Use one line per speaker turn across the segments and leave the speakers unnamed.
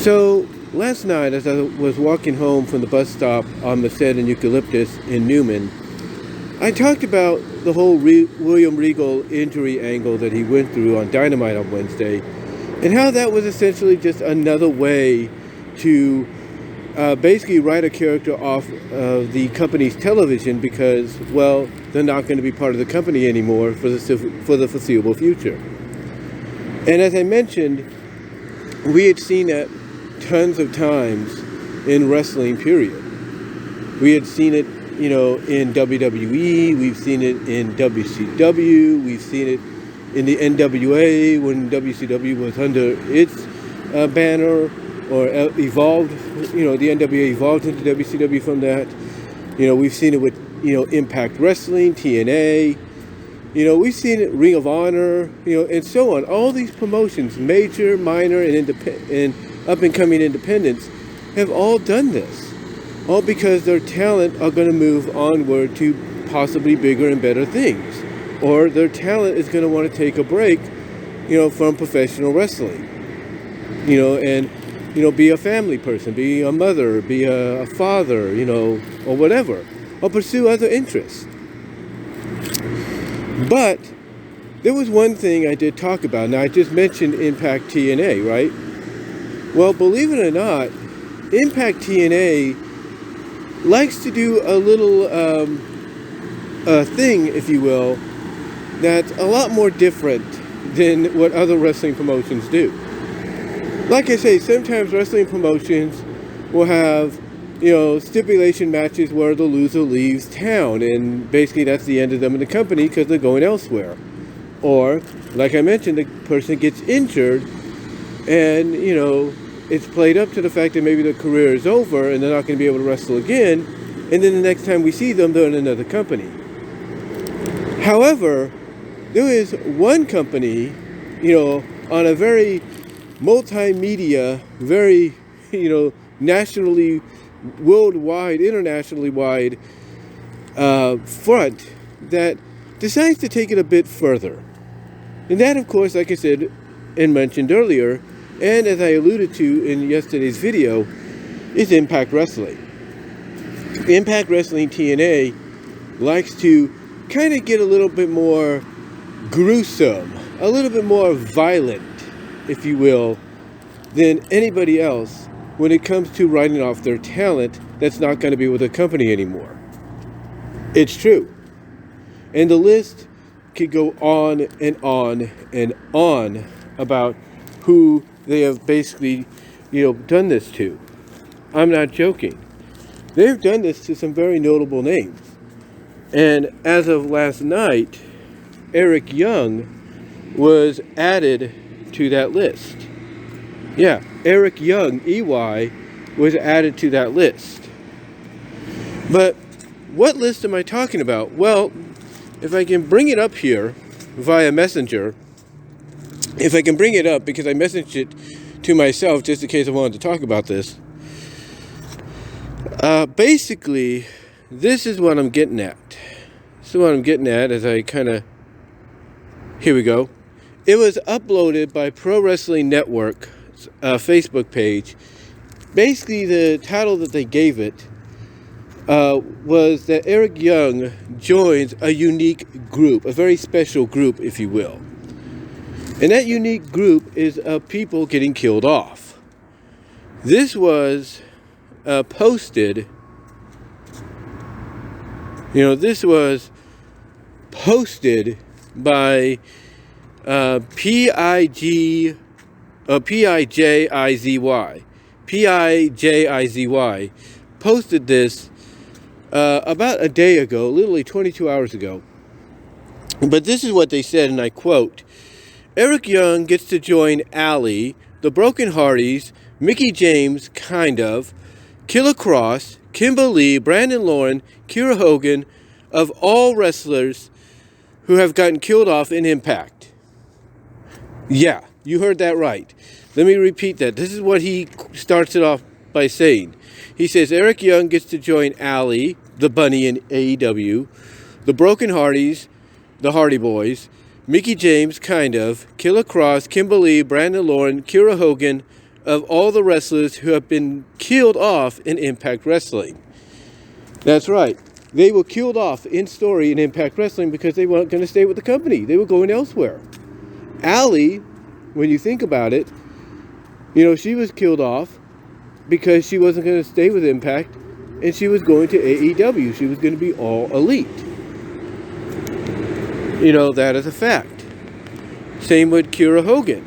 So last night, as I was walking home from the bus stop on Merced and Eucalyptus in Newman, I talked about the whole William Regal injury angle that he went through on Dynamite on Wednesday, and how that was essentially just another way to basically write a character off of the company's television because, well, they're not going to be part of the company anymore for the foreseeable future. And as I mentioned, we had seen that tons of times in wrestling, period. We had seen it, in WWE, we've seen it in WCW, we've seen it in the NWA when WCW was under its banner, or evolved, the NWA evolved into WCW from that. We've seen it with, Impact Wrestling, TNA, we've seen it, Ring of Honor, and so on. All these promotions, major, minor, and up-and-coming independents, have all done this. All because their talent are going to move onward to possibly bigger and better things. Or their talent is going to want to take a break, from professional wrestling. And, be a family person, be a mother, be a father, or whatever. Or pursue other interests. But there was one thing I did talk about. Now, I just mentioned Impact TNA, right? Well, believe it or not, Impact TNA likes to do a little thing, if you will, that's a lot more different than what other wrestling promotions do. Like I say, sometimes wrestling promotions will have, stipulation matches where the loser leaves town, and basically that's the end of them in the company because they're going elsewhere. Or, like I mentioned, the person gets injured, and, it's played up to the fact that maybe their career is over and they're not going to be able to wrestle again, and then the next time we see them, they're in another company. However, there is one company, on a very multimedia, very, nationally, worldwide, internationally wide front that decides to take it a bit further. And that, of course, like I said and mentioned earlier, and as I alluded to in yesterday's video, is Impact Wrestling. Impact Wrestling TNA likes to kind of get a little bit more gruesome, a little bit more violent, if you will, than anybody else when it comes to writing off their talent that's not going to be with the company anymore. It's true. And the list could go on and on and on about who they have basically, done this to. I'm not joking. They've done this to some very notable names. And as of last night, Eric Young was added to that list. Yeah, Eric Young, EY, was added to that list. But what list am I talking about? Well, if I can bring it up here via Messenger, if I can bring it up, because I messaged it to myself just in case I wanted to talk about this. Basically, this is what I'm getting at. This is what I'm getting at as I kind of... Here we go. It was uploaded by Pro Wrestling Network's Facebook page. Basically, the title that they gave it was that Eric Young joins a unique group, a very special group, if you will. And that unique group is of people getting killed off. This was posted, this was posted by P-I-J-I-Z-Y, posted this about a day ago, literally 22 hours ago. But this is what they said, and I quote, Eric Young gets to join Allie, the Broken Hardys, Mickie James, Killer Kross, Kimber Lee, Brandon Lauren, Keira Hogan, of all wrestlers who have gotten killed off in Impact. Yeah, you heard that right. Let me repeat that. This is what he starts it off by saying. He says, Eric Young gets to join Allie, the Bunny in AEW, the Broken Hardys, the Hardy Boys, Mickie James, Killer Kross, Kimber Lee, Brandon Lauren, Keira Hogan, of all the wrestlers who have been killed off in Impact Wrestling. That's right. They were killed off in story in Impact Wrestling because they weren't going to stay with the company. They were going elsewhere. Allie, when you think about it, she was killed off because she wasn't going to stay with Impact, and she was going to AEW. She was going to be all elite. That is a fact. Same with Keira Hogan.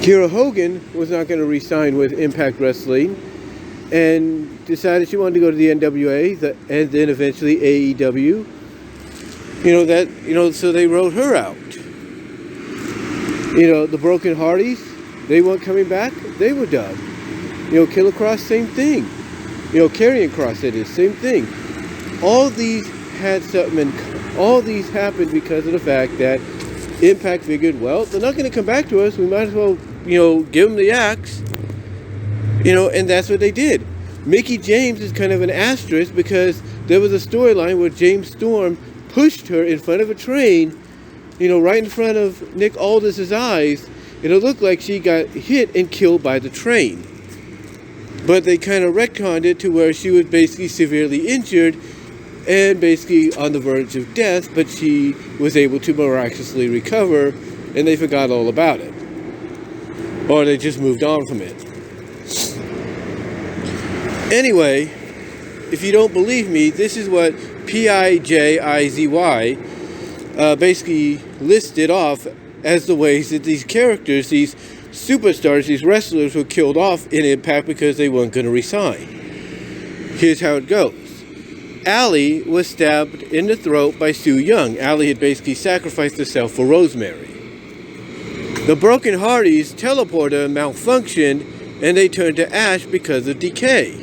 Keira Hogan was not going to re-sign with Impact Wrestling and decided she wanted to go to the NWA and then eventually AEW. So they wrote her out. The Broken Hardys, they weren't coming back. They were done. Killer Kross, same thing. Karrion Kross, that is, same thing. All these had something in common. All these happened because of the fact that Impact figured, well, they're not going to come back to us. We might as well, give them the axe. And that's what they did. Mickie James is kind of an asterisk because there was a storyline where James Storm pushed her in front of a train, right in front of Nick Aldis's eyes. It looked like she got hit and killed by the train. But they kind of retconned it to where she was basically severely injured and basically on the verge of death, but she was able to miraculously recover, and they forgot all about it. Or they just moved on from it. Anyway, if you don't believe me, this is what PIJIZY basically listed off as the ways that these characters, these superstars, these wrestlers were killed off in Impact because they weren't going to resign. Here's how it goes. Allie was stabbed in the throat by Su Yung. Allie had basically sacrificed herself for Rosemary. The Broken Hardys teleporter malfunctioned and they turned to ash because of Decay.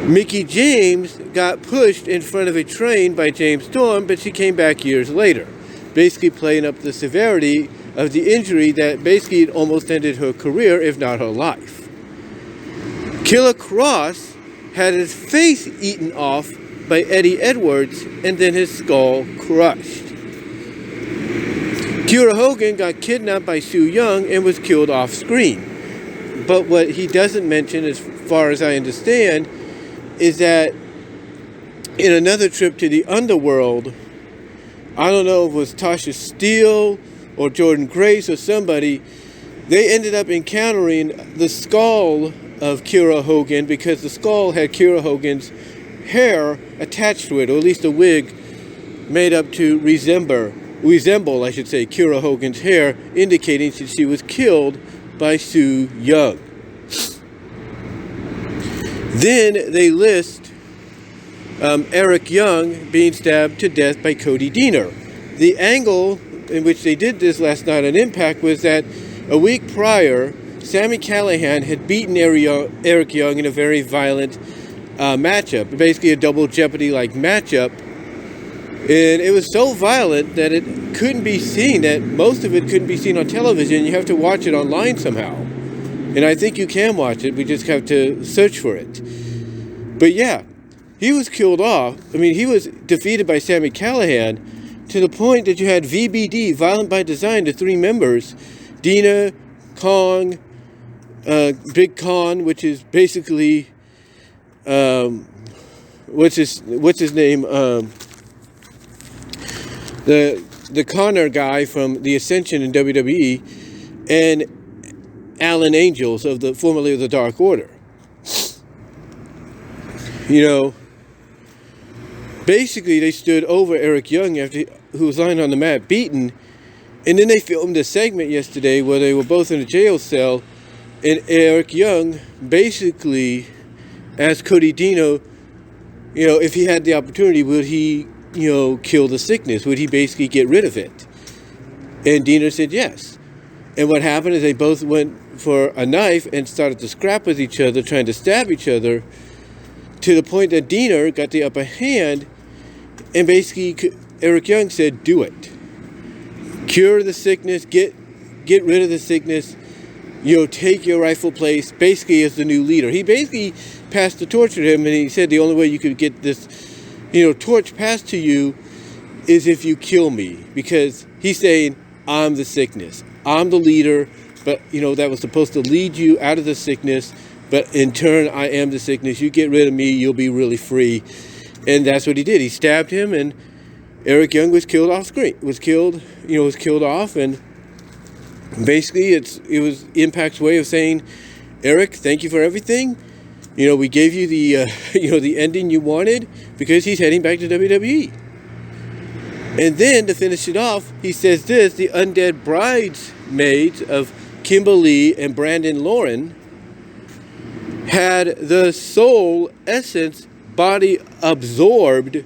Mickie James got pushed in front of a train by James Storm, but she came back years later, basically playing up the severity of the injury that basically almost ended her career, if not her life. Killer Kross had his face eaten off by Eddie Edwards and then his skull crushed. Keira Hogan got kidnapped by Su Yung and was killed off screen. But what he doesn't mention, as far as I understand, is that in another trip to the underworld, I don't know if it was Tasha Steele or Jordan Grace or somebody, they ended up encountering the skull of Keira Hogan because the skull had Keira Hogan's hair attached to it, or at least a wig made up to resemble, Keira Hogan's hair, indicating that she was killed by Su Yung. Then they list Eric Young being stabbed to death by Cody Deaner. The angle in which they did this last night on Impact was that a week prior, Sami Callihan had beaten Eric Young in a very violent matchup, basically a double Jeopardy-like matchup. And it was so violent that it couldn't be seen, that most of it couldn't be seen on television. You have to watch it online somehow. And I think you can watch it. We just have to search for it. But yeah, he was killed off. He was defeated by Sami Callihan to the point that you had VBD, Violent by Design, the three members, Deaner, Kong, Big Con, which is basically, what's his name? The Connor guy from the Ascension in WWE, and Alan Angels formerly of the Dark Order. Basically they stood over Eric Young who was lying on the mat beaten, and then they filmed a segment yesterday where they were both in a jail cell, and Eric Young basically asked Cody Deaner, if he had the opportunity, would he, kill the sickness? Would he basically get rid of it? And Deaner said yes. And what happened is they both went for a knife and started to scrap with each other, trying to stab each other, to the point that Deaner got the upper hand, and basically Eric Young said, do it. Cure the sickness, get rid of the sickness, take your rightful place, basically as the new leader. He basically passed the torch to him, and he said the only way you could get this, torch passed to you is if you kill me, because he's saying, I'm the sickness. I'm the leader, but that was supposed to lead you out of the sickness. But in turn, I am the sickness. You get rid of me, you'll be really free. And that's what he did. He stabbed him, and Eric Young was killed off screen. Was killed off, and basically it was Impact's way of saying, Eric, thank you for everything. We gave you the the ending you wanted, because he's heading back to WWE. And then to finish it off, he says this: the Undead Bridesmaids of Kimber Lee and Brandon Lauren had the soul essence body absorbed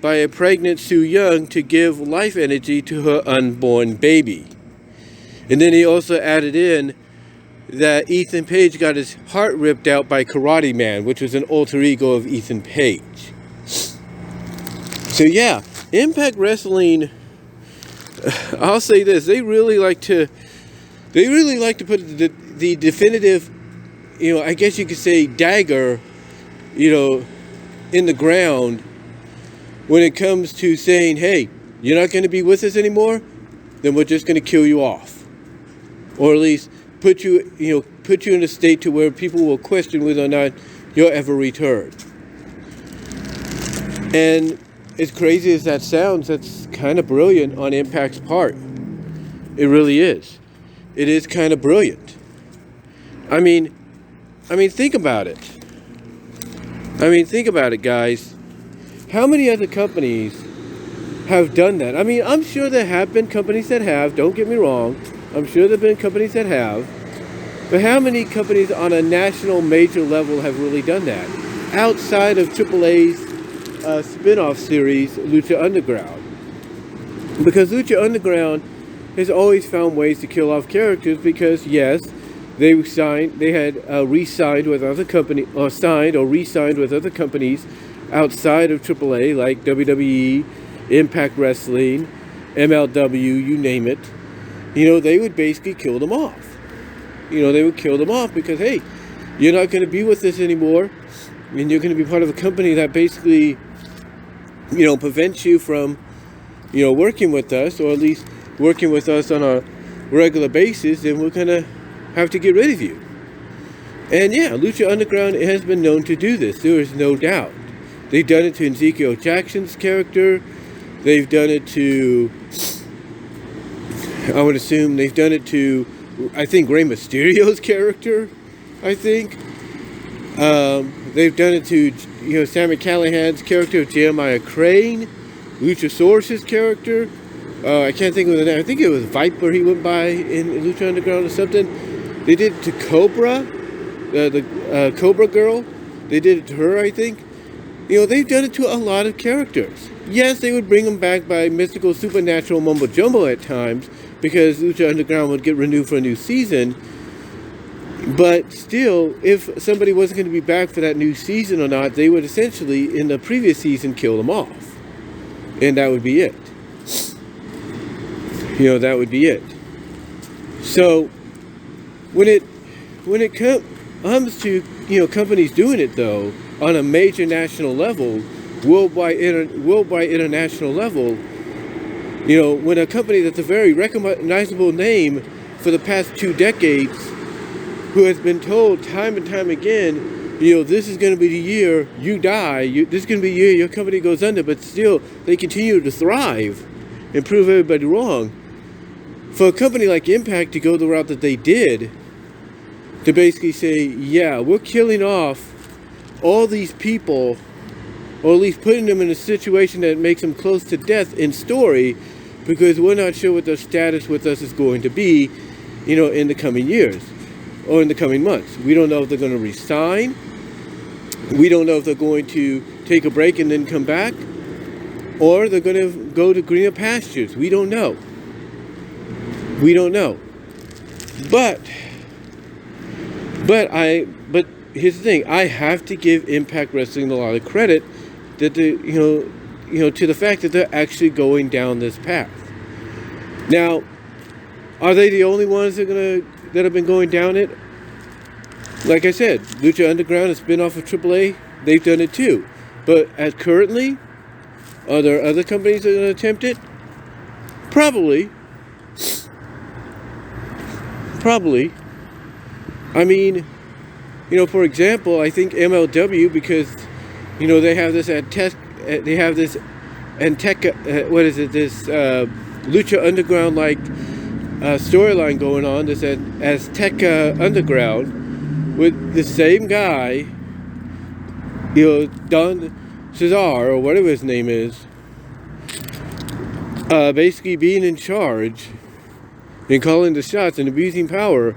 by a pregnant Sue Young to give life energy to her unborn baby. And then he also added in that Ethan Page got his heart ripped out by Karate Man, which was an alter ego of Ethan Page. So yeah, Impact Wrestling, I'll say this, they really like to put the definitive, I guess you could say, dagger, in the ground when it comes to saying, hey, you're not going to be with us anymore, then we're just going to kill you off. Or at least put you in a state to where people will question whether or not you'll ever return. And as crazy as that sounds, that's kind of brilliant on Impact's part. It really is. It is kind of brilliant. I mean, think about it. Think about it, guys. How many other companies have done that? I'm sure there have been companies that have, don't get me wrong. I'm sure there have been companies that have. But how many companies on a national major level have really done that? Outside of AAA's spin-off series, Lucha Underground. Because Lucha Underground has always found ways to kill off characters because, yes, they had re-signed with other companies, or signed or re-signed with other companies outside of AAA, like WWE, Impact Wrestling, MLW, you name it. They would basically kill them off. They would kill them off because, hey, you're not going to be with us anymore, and you're going to be part of a company that basically, prevents you from, working with us, or at least working with us on a regular basis, and we're going to have to get rid of you. And yeah, Lucha Underground has been known to do this. There is no doubt. They've done it to Ezekiel Jackson's character. They've done it to, I would assume, they've done it to, I think, Rey Mysterio's character, I think. They've done it to, Sammy Callahan's character of Jeremiah Crane, Luchasaurus's character. I can't think of the name. I think it was Viper he went by in Lucha Underground or something. They did it to Cobra, the Cobra girl. They did it to her, I think. They've done it to a lot of characters. Yes, they would bring them back by mystical, supernatural mumbo-jumbo at times, because Lucha Underground would get renewed for a new season. But still, if somebody wasn't going to be back for that new season or not, they would essentially, in the previous season, kill them off. And that would be it. That would be it. So, when it comes to, companies doing it, though, on a major national level, worldwide international level, when a company that's a very recognizable name for the past 2 decades, who has been told time and time again, this is going to be the year you die, this is going to be the year your company goes under, but still they continue to thrive and prove everybody wrong. For a company like Impact to go the route that they did, to basically say, yeah, we're killing off all these people, or at least putting them in a situation that makes them close to death in story, because we're not sure what their status with us is going to be, in the coming years, or in the coming months. We don't know if they're going to resign. We don't know if they're going to take a break and then come back, or they're going to go to greener pastures. We don't know. We don't know. But here's the thing. I have to give Impact Wrestling a lot of credit that to the fact that they're actually going down this path. Now, are they the only ones that have been going down it? Like I said, Lucha Underground, a spin-off of AAA, they've done it too. But currently, are there other companies that are going to attempt it? Probably. Probably. I mean, for example, I think MLW, because they have this Lucha Underground like storyline going on, this Azteca Underground, with the same guy, Don Cesar, or whatever his name is, basically being in charge and calling the shots and abusing power,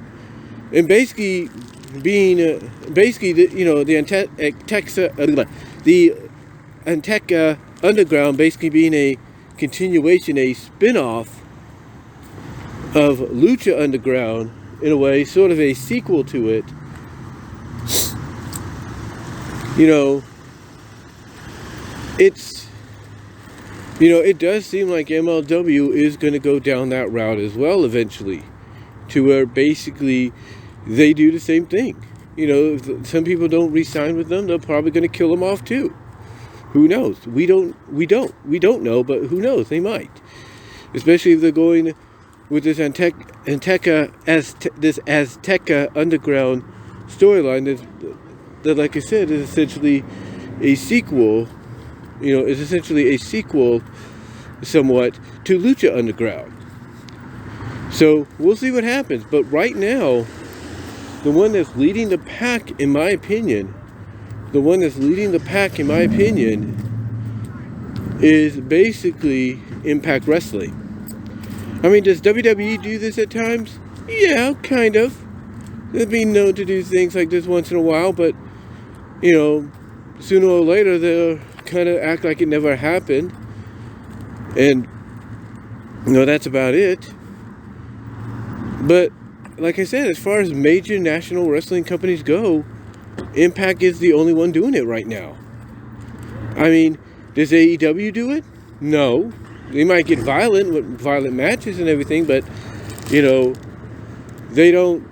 and basically being the Azteca Underground basically being a continuation, a spin-off of Lucha Underground, in a way, sort of a sequel to it. It does seem like MLW is going to go down that route as well eventually, to where basically they do the same thing. If some people don't re-sign with them, they're probably going to kill them off too. Who knows? We don't know, but who knows? They might. Especially if they're going with this Azteca Underground storyline that, like I said, is essentially a sequel. Is essentially a sequel, somewhat, to Lucha Underground. So we'll see what happens. But right now, the one that's leading the pack, in my opinion, is basically Impact Wrestling. I mean, does WWE do this at times? Yeah, kind of. They've been known to do things like this once in a while, but, sooner or later they'll kind of act like it never happened. And, that's about it. But, like I said, as far as major national wrestling companies go, Impact is the only one doing it right now. I mean, does AEW do it? No. They might get violent with violent matches and everything, but, they don't,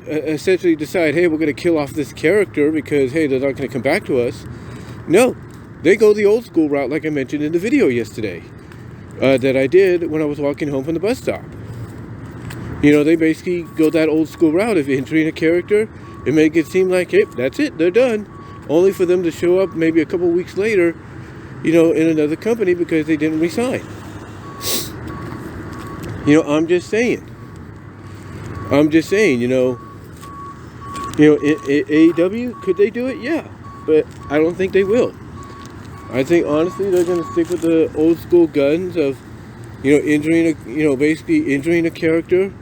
essentially decide, hey, we're going to kill off this character because, hey, they're not going to come back to us. No. They go the old school route, like I mentioned in the video yesterday, that I did when I was walking home from the bus stop. They basically go that old school route of entering a character and make it seem like, hey, that's it, they're done. Only for them to show up maybe a couple weeks later, in another company because they didn't resign. I'm just saying, AEW, could they do it? Yeah, but I don't think they will. I think, honestly, they're going to stick with the old school guns of, basically injuring a character,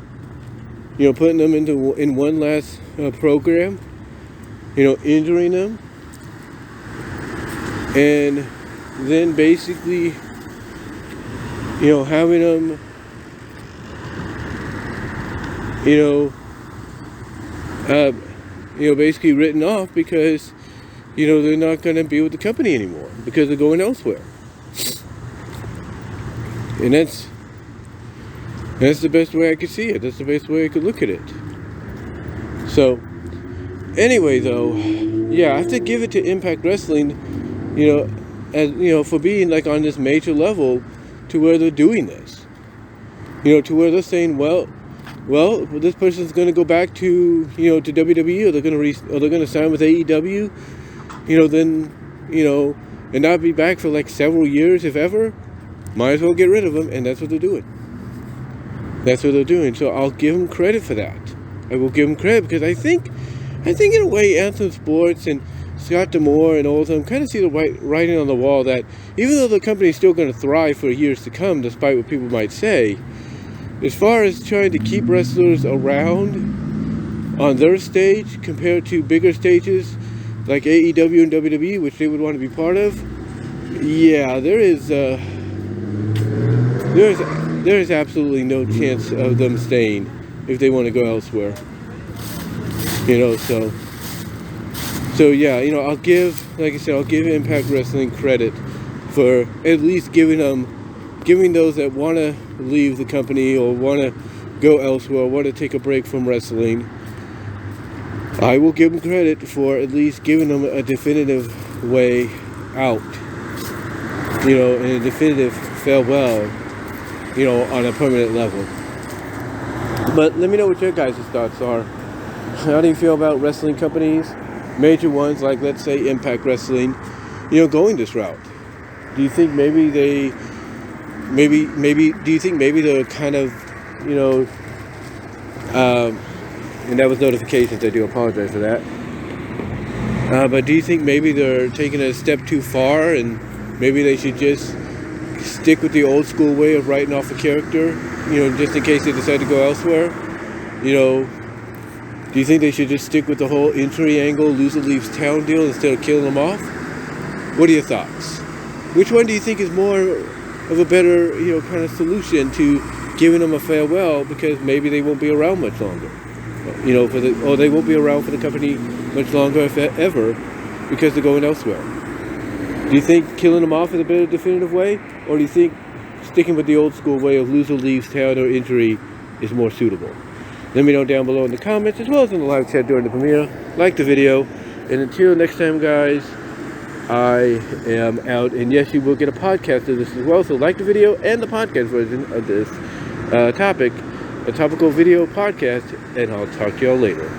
putting them in one last program, injuring them, and then basically, having them, basically written off because, they're not going to be with the company anymore because they're going elsewhere. And that's the best way I could see it. That's the best way I could look at it. So, anyway, though, yeah, I have to give it to Impact Wrestling, as for being like on this major level to where they're doing this. To where they're saying, well, this person's going to go back to to WWE, or they're going to sign with AEW, and not be back for like several years, if ever. Might as well get rid of them, and that's what they're doing. So I'll give them credit for that. I will give them credit because I think in a way Anthem Sports and Scott D'Amore and all of them kind of see the writing on the wall that even though the company's still going to thrive for years to come, despite what people might say, as far as trying to keep wrestlers around on their stage compared to bigger stages like AEW and WWE, which they would want to be part of, yeah, there is absolutely no chance of them staying if they want to go elsewhere. So yeah, I'll give Impact Wrestling credit for at least giving those that want to leave the company or want to go elsewhere, want to take a break from wrestling. I will give them credit for at least giving them a definitive way out, and a definitive farewell, on a permanent level. But let me know what your guys' thoughts are. How do you feel about wrestling companies, major ones like, let's say, Impact Wrestling, going this route? Do you think maybe do you think maybe they're kind of, and that was notifications, I do apologize for that. But do you think maybe they're taking it a step too far and maybe they should just stick with the old school way of writing off a character, just in case they decide to go elsewhere? Do you think they should just stick with the whole injury angle, loser leaves town deal instead of killing them off? What are your thoughts? Which one do you think is more of a better, kind of solution to giving them a farewell, because maybe they won't be around much longer? Or they won't be around for the company much longer, if ever, because they're going elsewhere. Do you think killing them off is a better definitive way? Or do you think sticking with the old school way of loser leaves town or injury is more suitable? Let me know down below in the comments, as well as in the live chat during the premiere. Like the video. And until next time, guys, I am out. And yes, you will get a podcast of this as well. So like the video and the podcast version of this topic, a topical video podcast. And I'll talk to y'all later.